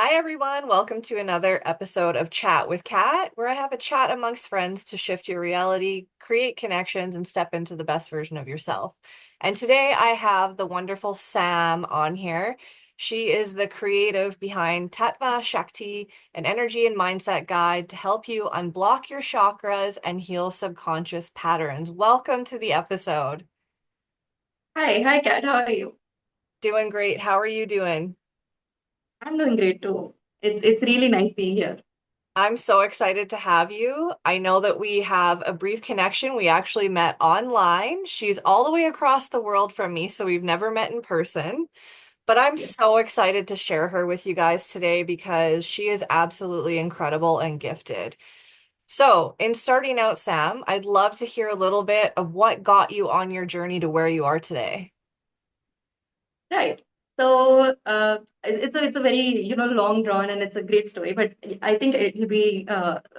Hi, everyone. Welcome to another episode of Chat with Kat, where I have a chat amongst friends to shift your reality, create connections, and step into the best version of yourself. And today I have the wonderful Sam on here. She is the creative behind Tattva Shakti, an energy and mindset guide to help you unblock your chakras and heal subconscious patterns. Welcome to the episode. Hi, Kat. How are you? Doing great. How are you doing? I'm doing great too. It's really nice being here. I'm so excited to have you. I know that we have a brief connection. We actually met online. She's all the way across the world from me, so we've never met in person. But I'm Yes. so excited to share her with you guys today because she is absolutely incredible and gifted. So, in starting out, Sam, I'd love to hear a little bit of what got you on your journey to where you are today. Right. So it's a very long drawn and it's a great story, but I think it will be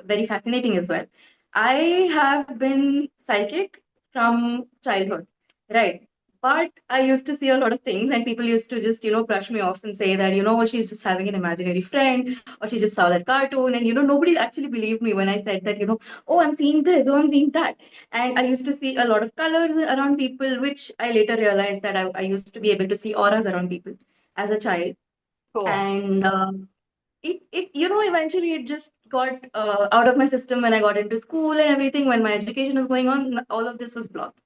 very fascinating as well. I have been psychic from childhood, right? But I used to see a lot of things, and people used to just brush me off and say that she's just having an imaginary friend, or she just saw that cartoon, and nobody actually believed me when I said that oh, I'm seeing this, oh, I'm seeing that. And I used to see a lot of colors around people, which I later realized that I used to be able to see auras around people as a child. Cool. And eventually it just got out of my system when I got into school and everything. When my education was going on, all of this was blocked.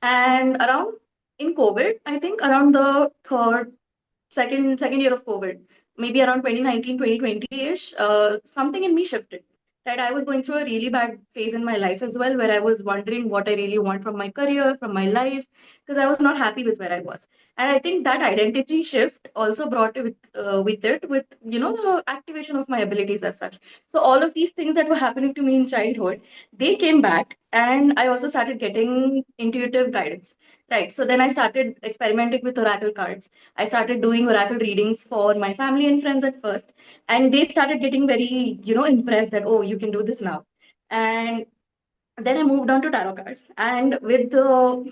And around in COVID, I think around the second year of COVID, maybe around 2019, 2020-ish, something in me shifted. Right, I was going through a really bad phase in my life as well, where I was wondering what I really want from my career, from my life, because I was not happy with where I was. And I think that identity shift also brought with the activation of my abilities as such. So all of these things that were happening to me in childhood, they came back, and I also started getting intuitive guidance. Right, so then I started experimenting with oracle cards. I started doing oracle readings for my family and friends at first, and they started getting very, impressed that, oh, you can do this now. And then I moved on to tarot cards. And with the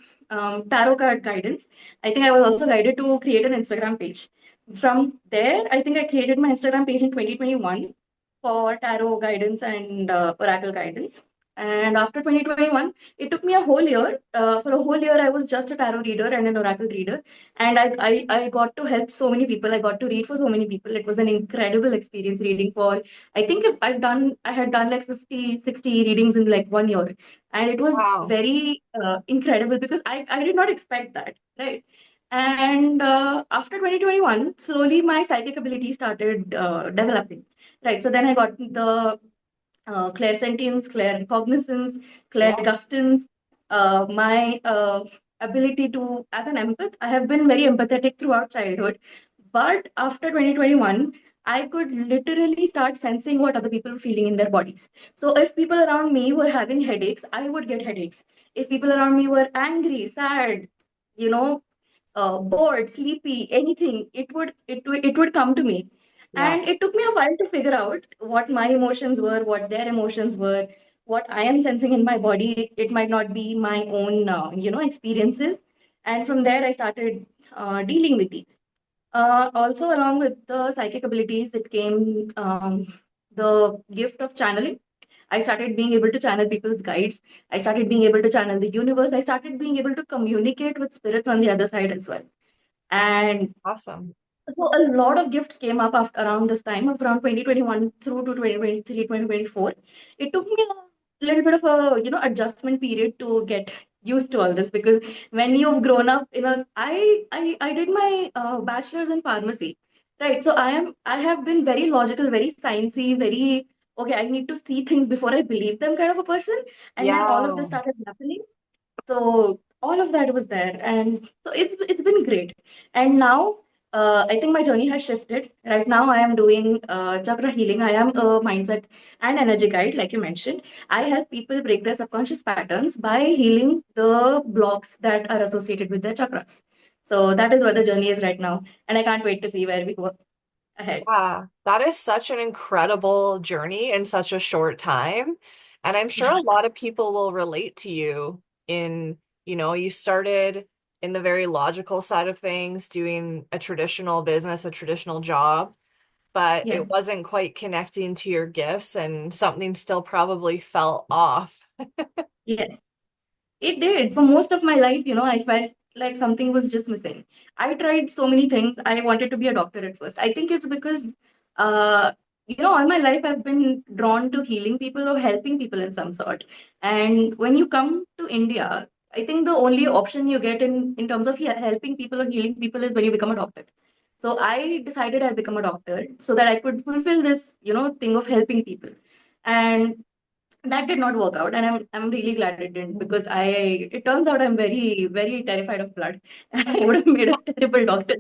tarot card guidance, I think I was also guided to create an Instagram page. From there, I think I created my Instagram page in 2021 for tarot guidance and oracle guidance. And after 2021, it took me a whole year. For a whole year, I was just a tarot reader and an oracle reader. And I got to help so many people. I got to read for so many people. It was an incredible experience reading for, I think I had done like 50, 60 readings in like 1 year. And it was Wow. very incredible because I did not expect that, right? And after 2021, slowly my psychic ability started developing. Right. So then I got the clairsentience, claircognizance, Yeah. clairgustance, my ability to, as an empath, I have been very empathetic throughout childhood. But after 2021, I could literally start sensing what other people were feeling in their bodies. So if people around me were having headaches, I would get headaches. If people around me were angry, sad, you know, bored, sleepy, anything, it would come to me. Yeah. And it took me a while to figure out what my emotions were, what their emotions were, what I am sensing in my body. It might not be my own, experiences. And from there, I started dealing with these. Also, along with the psychic abilities, it came the gift of channeling. I started being able to channel people's guides. I started being able to channel the universe. I started being able to communicate with spirits on the other side as well. And Awesome. so a lot of gifts came up after around this time of around 2021 through to 2023, 2024. It took me a little bit of a adjustment period to get used to all this, because when you've grown up I did my bachelor's in pharmacy, right? So I have been very logical, very sciencey, very okay, I need to see things before I believe them kind of a person. And then all of this Yeah. started happening, so all of that was there, and so it's been great. And now I think my journey has shifted. Right now, I am doing chakra healing. I am a mindset and energy guide, like you mentioned. I help people break their subconscious patterns by healing the blocks that are associated with their chakras. So that is where the journey is right now, and I can't wait to see where we go ahead. Yeah, that is such an incredible journey in such a short time. And I'm sure Yeah. a lot of people will relate to you in, you started in the very logical side of things, doing a traditional business, a traditional job. but Yeah. it wasn't quite connecting to your gifts and something still probably felt off. Yes. It did. For most of my life, I felt like something was just missing. I tried so many things. I wanted to be a doctor at first. I think it's because, uh, all my life I've been drawn to healing people or helping people in some sort. And when you come to India, I think the only option you get in terms of helping people or healing people is when you become a doctor. So I decided I'd become a doctor so that I could fulfill this, thing of helping people. And that did not work out, and I'm really glad it didn't, because I it turns out I'm very, very terrified of blood. I would have made a terrible doctor.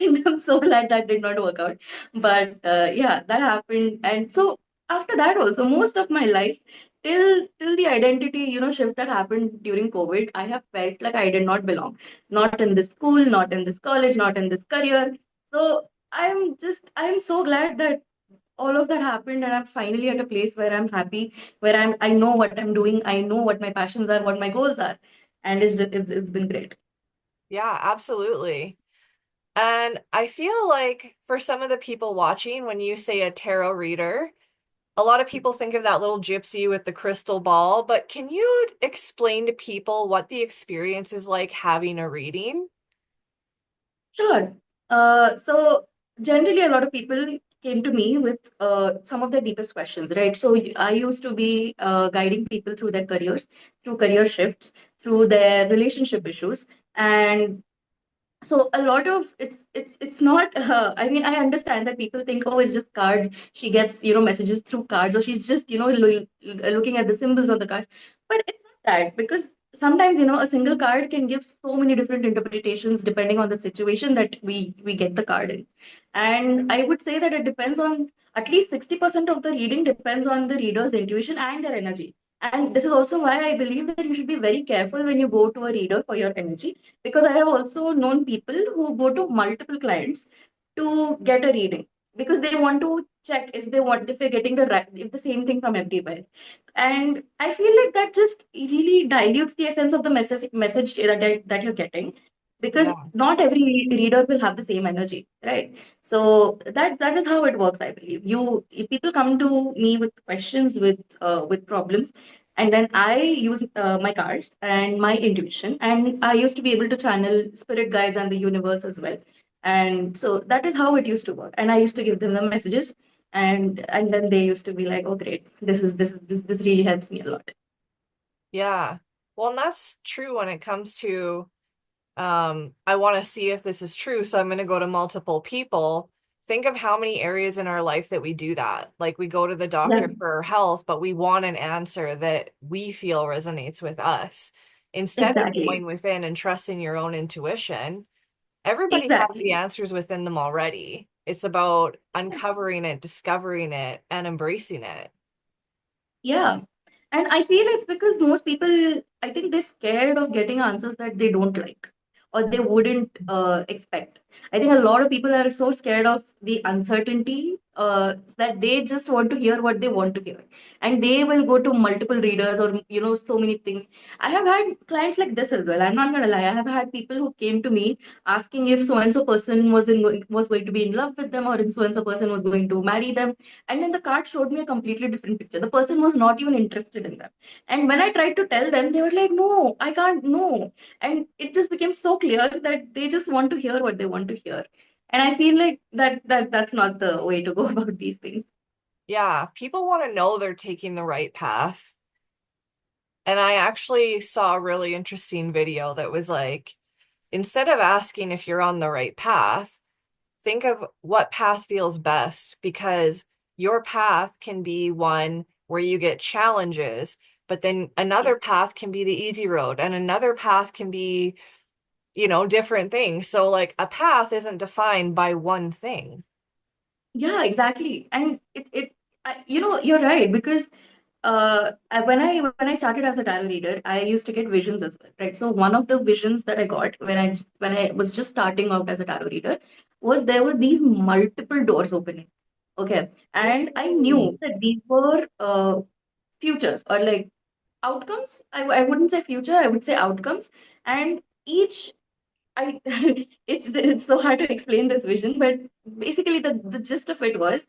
And I'm so glad that did not work out. But yeah, that happened. And so after that also, most of my life, till the identity, shift that happened during COVID, I have felt like I did not belong. Not in this school, not in this college, not in this career. So I'm so glad that all of that happened, and I'm finally at a place where I'm happy, where I know what I'm doing, I know what my passions are, what my goals are. And it's been great. Yeah, absolutely. And I feel like for some of the people watching, when you say a tarot reader, a lot of people think of that little gypsy with the crystal ball, but can you explain to people what the experience is like having a reading? Sure. So generally, a lot of people came to me with some of their deepest questions, right? So I used to be guiding people through their careers, through career shifts, through their relationship issues. And so a lot of it's not I mean, I understand that people think, oh, it's just cards, she gets messages through cards, or she's just looking at the symbols on the cards. But it's not that, because sometimes a single card can give so many different interpretations depending on the situation that we get the card in. And I would say that it depends on, at least 60% of the reading depends on the reader's intuition and their energy. And this is also why I believe that you should be very careful when you go to a reader for your energy, because I have also known people who go to multiple clients to get a reading, because they want to check if they're getting the right, if the same thing from everywhere. And I feel like that just really dilutes the essence of the message that you're getting, because Yeah. not every reader will have the same energy, right? So that is how it works, I believe. If people come to me with questions, with problems, and then I use my cards and my intuition, and I used to be able to channel spirit guides and the universe as well. And so that is how it used to work. And I used to give them the messages, and then they used to be like, "Oh, great! This really helps me a lot." Yeah. Well, and that's true when it comes to I want to see if this is true, so I'm going to go to multiple people. Think of how many areas in our life that we do that. Like we go to the Yeah, doctor for our health, but we want an answer that we feel resonates with us. Instead of exactly, going within and trusting your own intuition, everybody has the exactly. answers within them already. It's about uncovering it, discovering it, and embracing it. Yeah. And I feel it's because most people, I think they're scared of getting answers that they don't like or they wouldn't expect. I think a lot of people are so scared of the uncertainty that they just want to hear what they want to hear. And they will go to multiple readers or, so many things. I have had clients like this as well. I'm not going to lie. I have had people who came to me asking if so and so person was going to be in love with them, or if so and so person was going to marry them, and then the card showed me a completely different picture. The person was not even interested in them. And when I tried to tell them, they were like, no, I can't, no. And it just became so clear that they just want to hear what they want to hear. And I feel like that's not the way to go about these things. Yeah, people want to know they're taking the right path. And I actually saw a really interesting video that was like, instead of asking if you're on the right path, think of what path feels best, because your path can be one where you get challenges, but then Yeah, another path can be the easy road, and another path can be, different things. So, like, a path isn't defined by one thing. yeah, exactly. And you're right, because when I started as a tarot reader, I used to get visions as well, right? So one of the visions that I got when I was just starting out as a tarot reader was there were these multiple doors opening. Okay, and I Mm. knew that these were futures, or like outcomes. I wouldn't say future, I would say outcomes. And each I it's so hard to explain this vision, but basically the gist of it was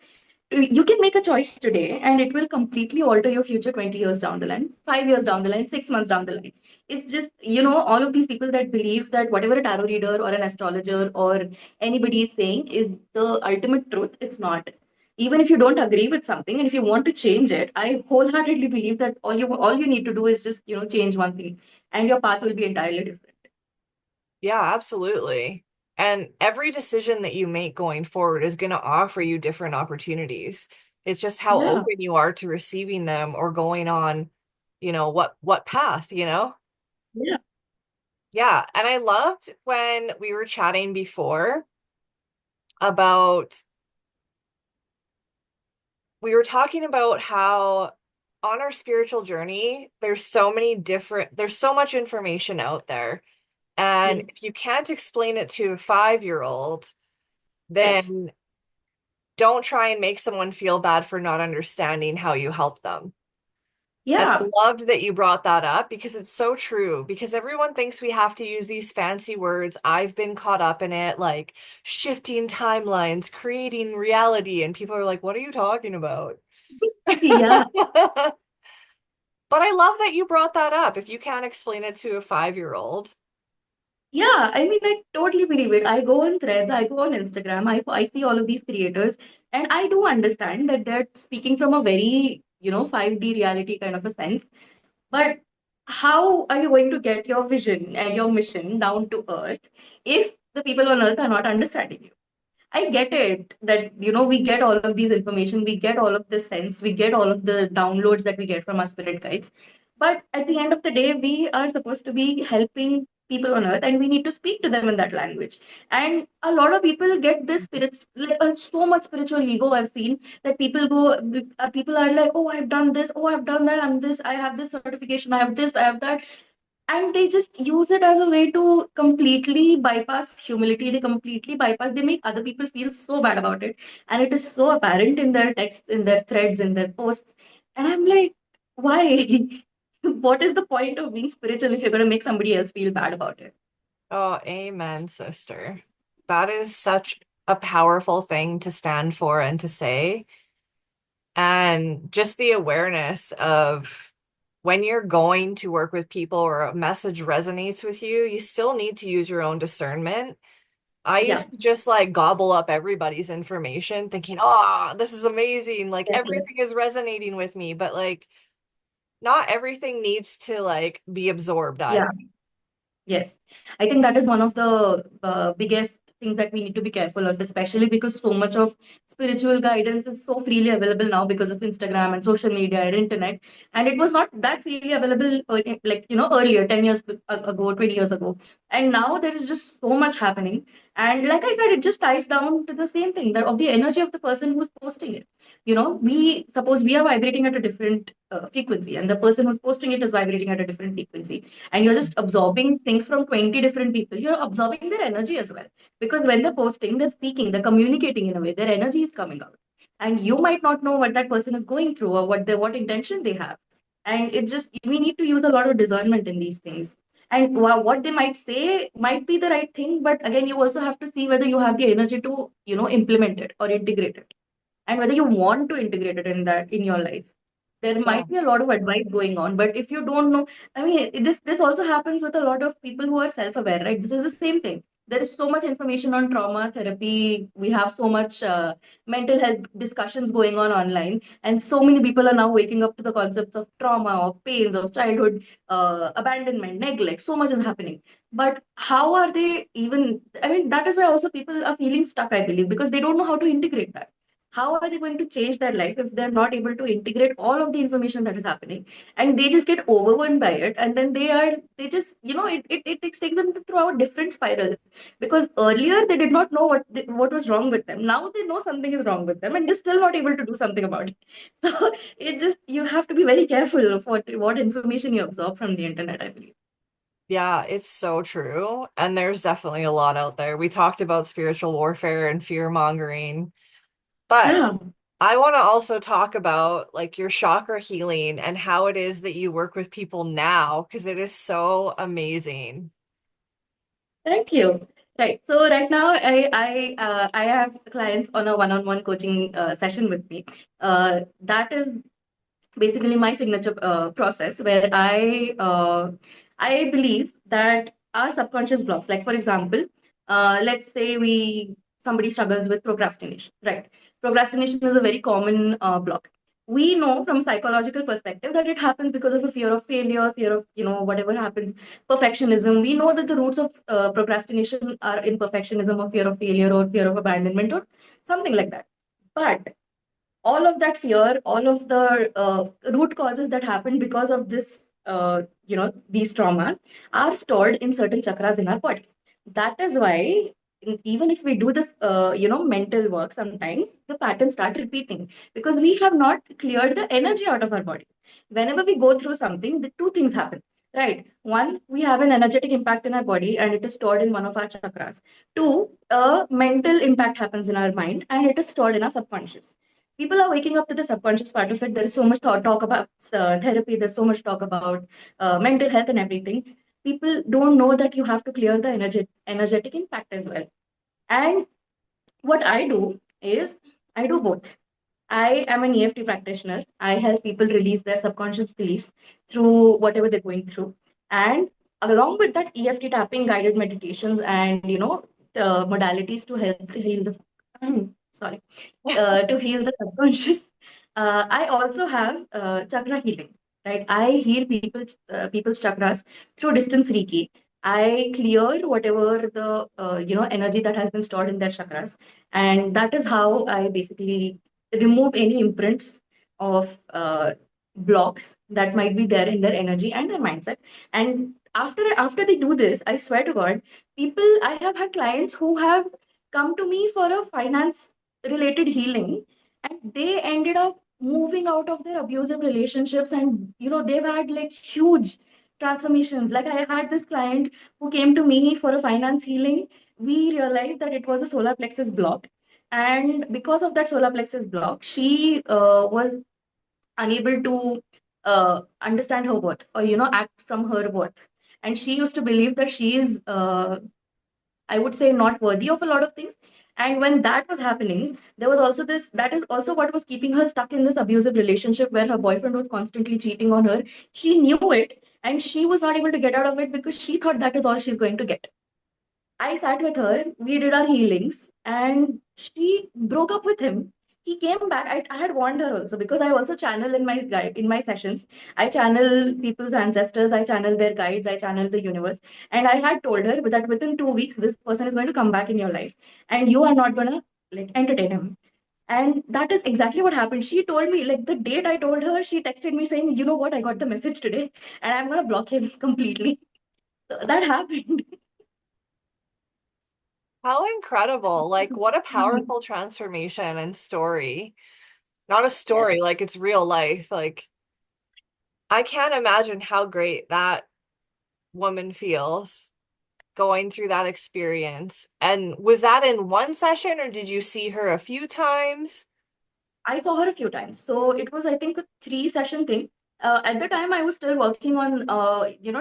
you can make a choice today and it will completely alter your future 20 years down the line, 5 years down the line, 6 months down the line. It's just, all of these people that believe that whatever a tarot reader or an astrologer or anybody is saying is the ultimate truth. It's not. Even if you don't agree with something and if you want to change it, I wholeheartedly believe that all you need to do is just, change one thing and your path will be entirely different. Yeah, absolutely. And every decision that you make going forward is going to offer you different opportunities. It's just how Yeah. open you are to receiving them or going on, what path, you know? Yeah. Yeah, and I loved when we were chatting before about we were talking about how on our spiritual journey, there's so much information out there. And Yes. if you can't explain it to a 5-year-old, Yes. then don't try and make someone feel bad for not understanding how you help them. And I Yeah. loved that you brought that up because it's so true. Because everyone thinks we have to use these fancy words. I've been caught up in it, like shifting timelines, creating reality. And people are like, what are you talking about? Yeah. But I love that you brought that up. If you can't explain it to a 5-year-old. Yeah, I mean, I totally believe it. I go on Threads, I go on Instagram, I see all of these creators, and I do understand that they're speaking from a very, 5D reality kind of a sense. But how are you going to get your vision and your mission down to earth if the people on earth are not understanding you? I get it that, we get all of these information, we get all of this sense, we get all of the downloads that we get from our spirit guides. But at the end of the day, we are supposed to be helping people on earth and we need to speak to them in that language. And a lot of people get this spirits, like so much spiritual ego I've seen that people are like, oh, I've done this, oh, I've done that, I'm this, I have this certification, I have this, I have that, and they just use it as a way to completely bypass humility. They completely bypass, they make other people feel so bad about it, and it is so apparent in their texts, in their threads, in their posts. And I'm like, why? What is the point of being spiritual if you're going to make somebody else feel bad about it? Oh, amen, sister. That is such a powerful thing to stand for and to say. And just the awareness of when you're going to work with people or a message resonates with you, you still need to use your own discernment. I Yeah. used to just like gobble up everybody's information thinking, oh, this is amazing. Like Yes, yes. everything is resonating with me, but like not everything needs to like be absorbed Yeah. either. Yes, I think that is one of the biggest things that we need to be careful of, especially because so much of spiritual guidance is so freely available now because of Instagram and social media and internet. And it was not that freely available, like, earlier, 10 years ago, 20 years ago. And now there is just so much happening. And like I said, it just ties down to the same thing that of the energy of the person who's posting it. We suppose we are vibrating at a different frequency, and the person who's posting it is vibrating at a different frequency, and you're just absorbing things from 20 different people. You're absorbing their energy as well. Because when they're posting, they're speaking, they're communicating in a way, their energy is coming out. And you might not know what that person is going through or what intention they have. And it just we need to use a lot of discernment in these things. And what they might say might be the right thing, but again, you also have to see whether you have the energy to, implement it or integrate it, and whether you want to integrate it in your life. There Yeah. might be a lot of advice going on, but if you don't know, I mean, this also happens with a lot of people who are self-aware, right? This is the same thing. There is so much information on trauma therapy. We have so much mental health discussions going on online, and so many people are now waking up to the concepts of trauma, of pains, of childhood abandonment, neglect. So much is happening, but how are they even? I mean, that is why also people are feeling stuck, I believe, because they don't know how to integrate that. How are they going to change their life if they're not able to integrate all of the information that is happening, and they just get overwhelmed by it, and then they just, it takes them through a different spiral, because earlier they did not know what was wrong with them. Now they know something is wrong with them and they're still not able to do something about it. So it just, you have to be very careful of what information you absorb from the internet, I believe. Yeah, it's so true. And there's definitely a lot out there. We talked about spiritual warfare and fear mongering, but Yeah. I want to also talk about like your chakra healing and how it is that you work with people now because it is so amazing. Thank you. Right. So right now, I have clients on a one-on-one coaching session with me. That is basically my signature process where I believe that our subconscious blocks, like for example, let's say we somebody struggles with procrastination, right? Procrastination is a very common block. We know from psychological perspective that it happens because of a fear of failure, fear of whatever happens, perfectionism. We know that the roots of procrastination are in perfectionism or fear of failure or fear of abandonment or something like that. But all of that fear, all of the root causes that happen because of this, these traumas are stored in certain chakras in our body. That is why even if we do this, mental work, sometimes the patterns start repeating because we have not cleared the energy out of our body. Whenever we go through something, the two things happen. Right. One, we have an energetic impact in our body and it is stored in one of our chakras. Two, a mental impact happens in our mind and it is stored in our subconscious. People are waking up to the subconscious part of it. There is so much talk about therapy. There's so much talk about mental health and everything. People don't know that you have to clear the energetic impact as well. And what I do is I do both. I am an EFT practitioner. I help people release their subconscious beliefs through whatever they're going through. And along with that, EFT tapping, guided meditations, and the modalities to help heal the sorry to heal the subconscious. I also have chakra healing. Right, I heal people's chakras through distance Reiki. I clear whatever the energy that has been stored in their chakras, and that is how I basically remove any imprints of blocks that might be there in their energy and their mindset. And after they do this, I swear to God, people I have had clients who have come to me for a finance related healing, and they ended up moving out of their abusive relationships, and they've had like huge transformations. Like I had this client who came to me for a finance healing. We realized that it was a solar plexus block, and because of that solar plexus block, she was unable to understand her worth, or act from her worth. And she used to believe that she is I would say not worthy of a lot of things. And when that was happening, there was also this, that is also what was keeping her stuck in this abusive relationship where her boyfriend was constantly cheating on her. She knew it and she was not able to get out of it because she thought that is all she's going to get. I sat with her, we did our healings, and she broke up with him. He came back. I had warned her also because I also channel in my guide in my sessions. I channel people's ancestors, I channel their guides, I channel the universe. And I had told her that within 2 weeks, this person is going to come back in your life. And you are not gonna like entertain him. And that is exactly what happened. She told me, like the date I told her, she texted me saying, you know what, I got the message today, and I'm gonna block him completely. So that happened. How incredible. Like, what a powerful transformation and story. Not a Yes. story, like it's real life. Like, I can't imagine how great that woman feels going through that experience. And was that in one session or did you see her a few times? I saw her a few times. So it was, I think, a three-session thing. At the time, I was still working on,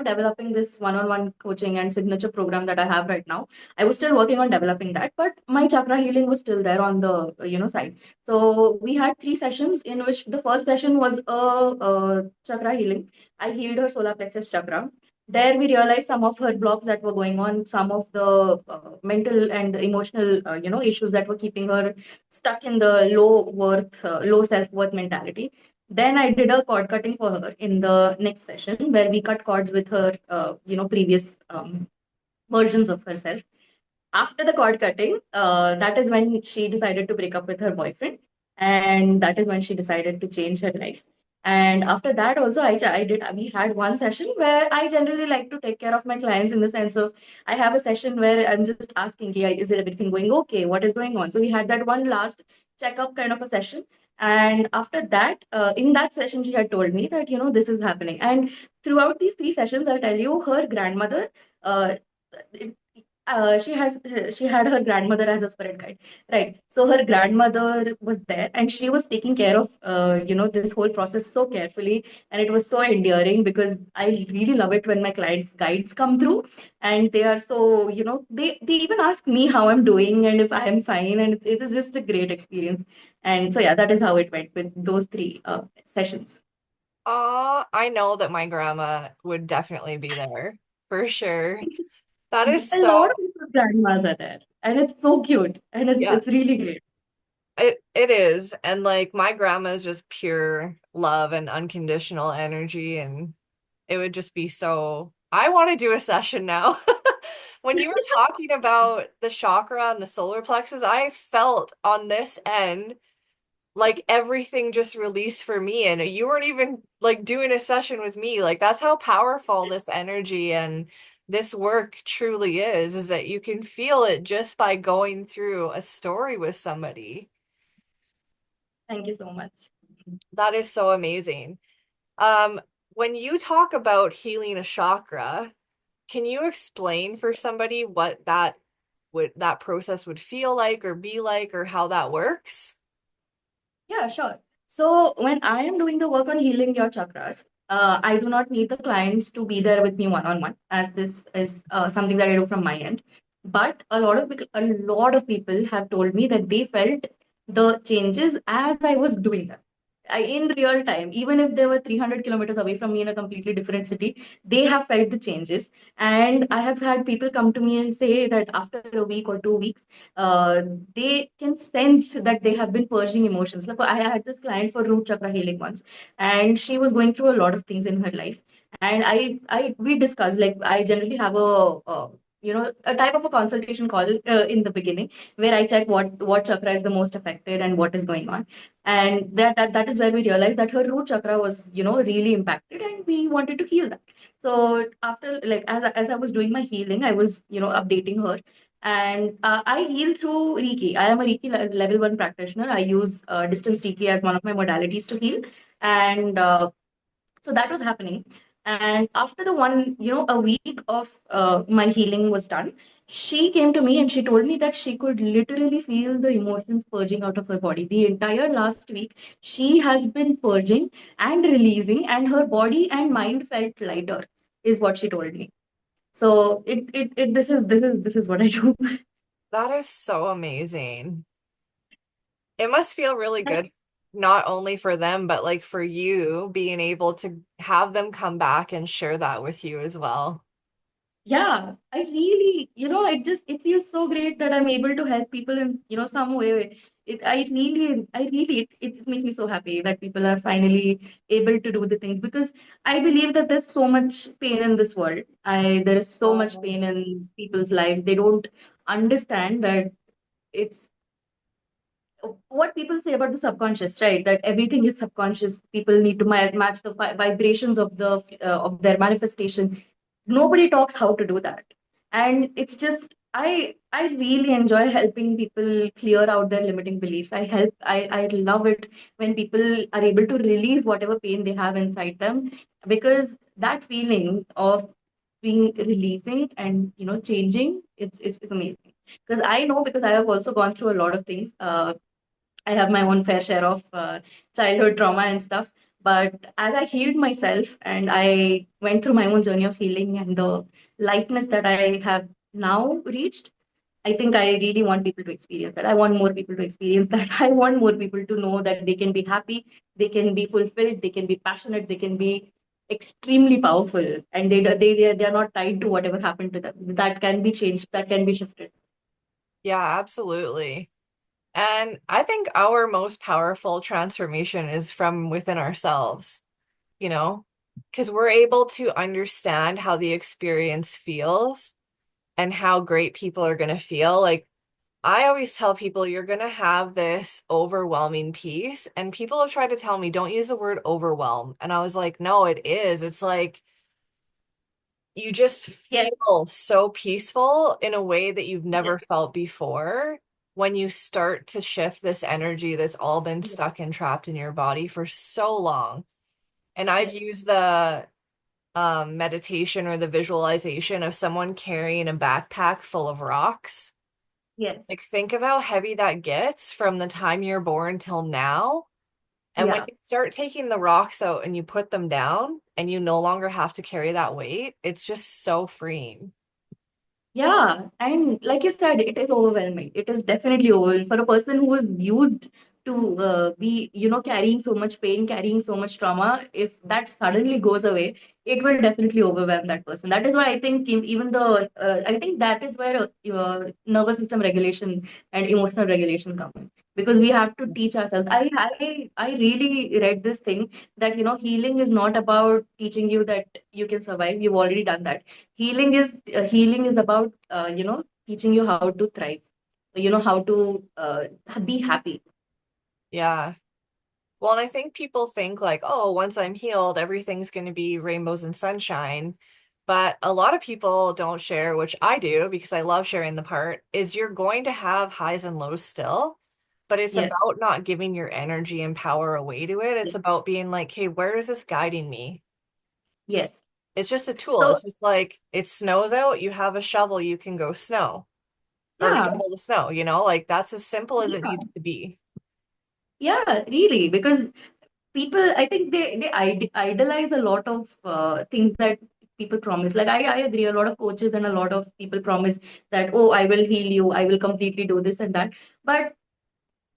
developing this one-on-one coaching and signature program that I have right now. I was still working on developing that, but my chakra healing was still there on the, side. So we had three sessions in which the first session was a chakra healing. I healed her solar plexus chakra. There we realized some of her blocks that were going on, some of the mental and emotional, issues that were keeping her stuck in the low self worth mentality. Then I did a cord cutting for her in the next session where we cut cords with her, previous versions of herself. After the cord cutting, that is when she decided to break up with her boyfriend, and that is when she decided to change her life. And after that, also, I did. We had one session where I generally like to take care of my clients in the sense of I have a session where I'm just asking, yeah, is it everything going okay? What is going on? So we had that one last checkup kind of a session. And after that, in that session, she had told me that, this is happening. And throughout these three sessions, I'll tell you, her grandmother, uh, she had her grandmother as a spirit guide, right? So her grandmother was there, and she was taking care of this whole process so carefully, and it was so endearing because I really love it when my clients guides come through, and they are so they even ask me how I'm doing and if I am fine, and it is just a great experience. And so yeah, that is how it went with those three sessions. I know that my grandma would definitely be there for sure. That is A lot of so, people's grandmas are there, and it's so cute, and it's yeah, it's really great. it is. And like my grandma is just pure love and unconditional energy, and it would just be so, I want to do a session now. When you were talking about the chakra and the solar plexus, I felt on this end like everything just released for me, and you weren't even like doing a session with me. Like that's how powerful this energy and this work truly is that you can feel it just by going through a story with somebody. Thank you so much. That is so amazing. Um, when you talk about healing a chakra, can you explain for somebody what that process would feel like or be like or how that works? Yeah, sure. So when I am doing the work on healing your chakras, I do not need the clients to be there with me one on one, as this is something that I do from my end. But a lot of people have told me that they felt the changes as I was doing them. In real time, even if they were 300 kilometers away from me in a completely different city, they have felt the changes. And I have had people come to me and say that after a week or 2 weeks, uh, they can sense that they have been purging emotions. Like I had this client for root chakra healing once, and she was going through a lot of things in her life. And we discussed, like I generally have a type of a consultation call in the beginning where I check what chakra is the most affected and what is going on, and that is where we realized that her root chakra was really impacted, and we wanted to heal that. So after, like, as I was doing my healing, I was updating her, and I heal through Reiki. I am a Reiki level 1 practitioner. I use distance Reiki as one of my modalities to heal. And so that was happening. And after a week of my healing was done, she came to me and she told me that she could literally feel the emotions purging out of her body. The entire last week, she has been purging and releasing, and her body and mind felt lighter, is what she told me. So this is what I do. That is so amazing. It must feel really good, not only for them, but like for you being able to have them come back and share that with you as well. Yeah, I really, it feels so great that I'm able to help people in, some way. It makes me so happy that people are finally able to do the things, because I believe that there's so much pain in this world. There is so much pain in people's lives. They don't understand that it's what people say about the subconscious, right? That everything is subconscious. People need to match the vibrations of their manifestation. Nobody talks how to do that, and it's just I really enjoy helping people clear out their limiting beliefs. I love it when people are able to release whatever pain they have inside them, because that feeling of being releasing and changing, it's amazing. Because I know, because I have also gone through a lot of things. I have my own fair share of childhood trauma and stuff. But as I healed myself and I went through my own journey of healing and the lightness that I have now reached, I think I really want people to experience that. I want more people to experience that. I want more people to know that they can be happy, they can be fulfilled, they can be passionate, they can be extremely powerful, and they are not tied to whatever happened to them. That can be changed, that can be shifted. Yeah, absolutely. And I think our most powerful transformation is from within ourselves, you know, because we're able to understand how the experience feels and how great people are going to feel. Like, I always tell people you're going to have this overwhelming piece, and people have tried to tell me, don't use the word overwhelm. And I was like, no, it is. It's like you just Yes, feel so peaceful in a way that you've never felt before when you start to shift this energy that's all been yes, stuck and trapped in your body for so long. And I've yes, used the meditation or the visualization of someone carrying a backpack full of rocks. Yes. Like, think of how heavy that gets from the time you're born till now. And when Yeah. you start taking the rocks out and you put them down and you no longer have to carry that weight, it's just so freeing. Yeah, and like you said, it is overwhelming. It is definitely overwhelming for a person who is used to be, carrying so much pain, carrying so much trauma. If that suddenly goes away, it will definitely overwhelm that person. That is why I think even I think that is where your nervous system regulation and emotional regulation come in, because we have to teach ourselves. I really read this thing that healing is not about teaching you that you can survive. You've already done that. Healing is about teaching you how to thrive, how to be happy. Yeah. Well, and I think people think like, oh, once I'm healed, everything's going to be rainbows and sunshine. But a lot of people don't share, which I do because I love sharing the part, is you're going to have highs and lows still, but it's Yes. about not giving your energy and power away to it. It's Yes. about being like, hey, where is this guiding me? Yes. It's just a tool. So It's just like it snows out, you have a shovel, you can go snow or yeah, shovel the snow, like that's as simple as it yeah, needs to be. yeah, really, because people, I think they idolize a lot of things that people promise. Like I agree, a lot of coaches and a lot of people promise that, oh, I will heal you, I will completely do this and that. But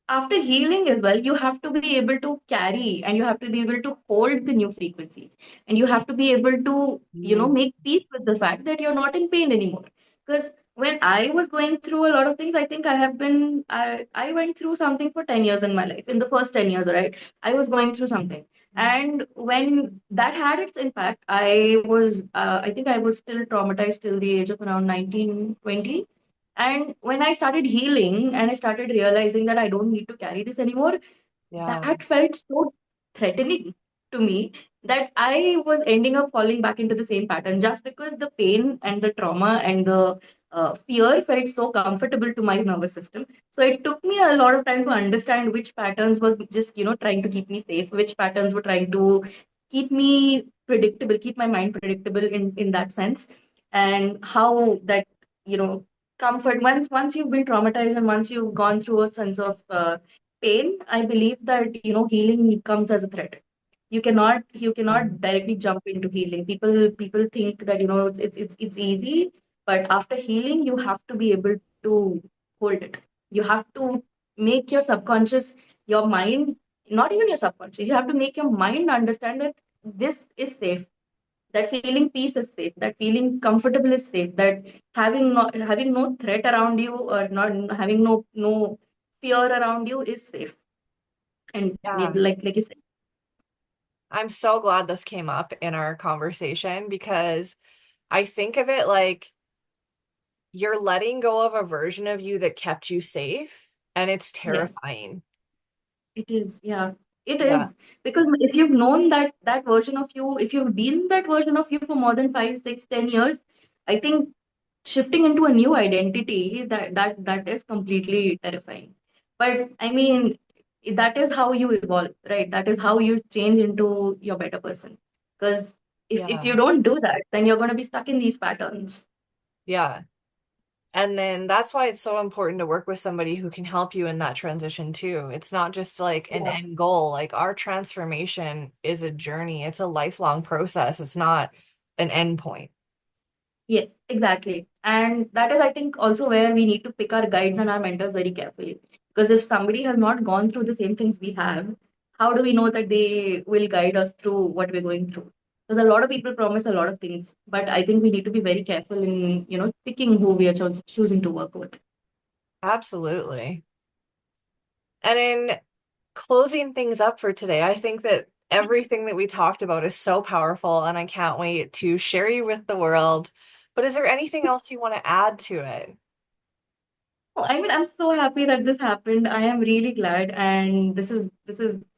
after healing as well, you have to be able to carry, and you have to be able to hold the new frequencies, and you have to be able to Mm. make peace with the fact that you're not in pain anymore. Because when I was going through a lot of things, I think I went through something for 10 years in my life. In the first 10 years, right, I was going through something, and when that had its impact, I think I was still traumatized till the age of around 19, 20. And when I started healing and I started realizing that I don't need to carry this anymore, Yeah. that felt so threatening to me that I was ending up falling back into the same pattern, just because the pain and the trauma and the fear felt so comfortable to my nervous system. So it took me a lot of time to understand which patterns were just, trying to keep me safe, which patterns were trying to keep me predictable, keep my mind predictable in that sense, and how that, comfort, once you've been traumatized and once you've gone through a sense of pain, I believe that healing comes as a threat. You cannot directly jump into healing. People think that it's easy, but after healing, you have to be able to hold it. You have to make your subconscious, your mind, not even your subconscious. You have to make your mind understand that this is safe. That feeling peace is safe. That feeling comfortable is safe. That having no threat around you, or not having no fear around you is safe. And Yeah. like you said, I'm so glad this came up in our conversation because I think of it like you're letting go of a version of you that kept you safe, and it's yes, terrifying. it is. Yeah, it Yeah. is. Because if you've known that version of you, if you've been that version of you for more than 5, 6, 10 years, I think shifting into a new identity, that is completely terrifying. But I mean, that is how you evolve, right? That is how you change into your better person. Because if Yeah. you don't do that, then you're going to be stuck in these patterns. Yeah. And then that's why it's so important to work with somebody who can help you in that transition too. It's not just like an Yeah. end goal. Like our transformation is a journey. It's a lifelong process. It's not an end point. Yes, exactly. And that is, I think, also where we need to pick our guides and our mentors very carefully. Because if somebody has not gone through the same things we have, how do we know that they will guide us through what we're going through? Because a lot of people promise a lot of things, but I think we need to be very careful in, picking who we are choosing to work with. Absolutely. And in closing things up for today, I think that everything that we talked about is so powerful and I can't wait to share you with the world. But is there anything else you want to add to it? Oh, I mean, I'm so happy that this happened. I am really glad, and this is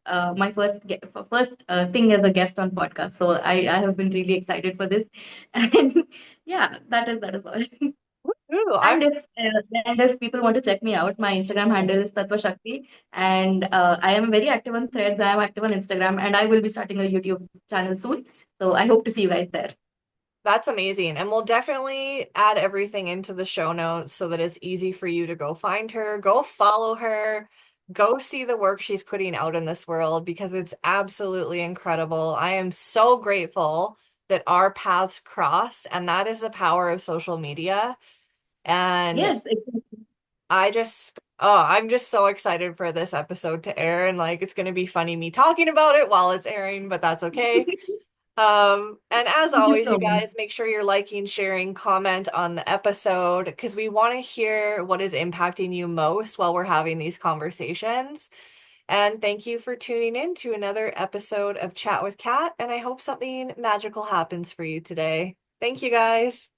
my first thing as a guest on podcast. So I have been really excited for this, and yeah, that is all. Ooh, And if people want to check me out, my Instagram handle is Tattva Shakti, and I am very active on Threads. I am active on Instagram, and I will be starting a YouTube channel soon. So I hope to see you guys there. That's amazing. And we'll definitely add everything into the show notes so that it's easy for you to go find her, go follow her, go see the work she's putting out in this world because it's absolutely incredible. I am so grateful that our paths crossed, and that is the power of social media. And Yes, exactly. I'm just so excited for this episode to air. And like, it's going to be funny me talking about it while it's airing, but that's okay. And as No always, you problem. guys, make sure you're liking, sharing, comment on the episode because we want to hear what is impacting you most while we're having these conversations. And thank you for tuning in to another episode of Chat with Kat, and I hope something magical happens for you today. Thank you guys.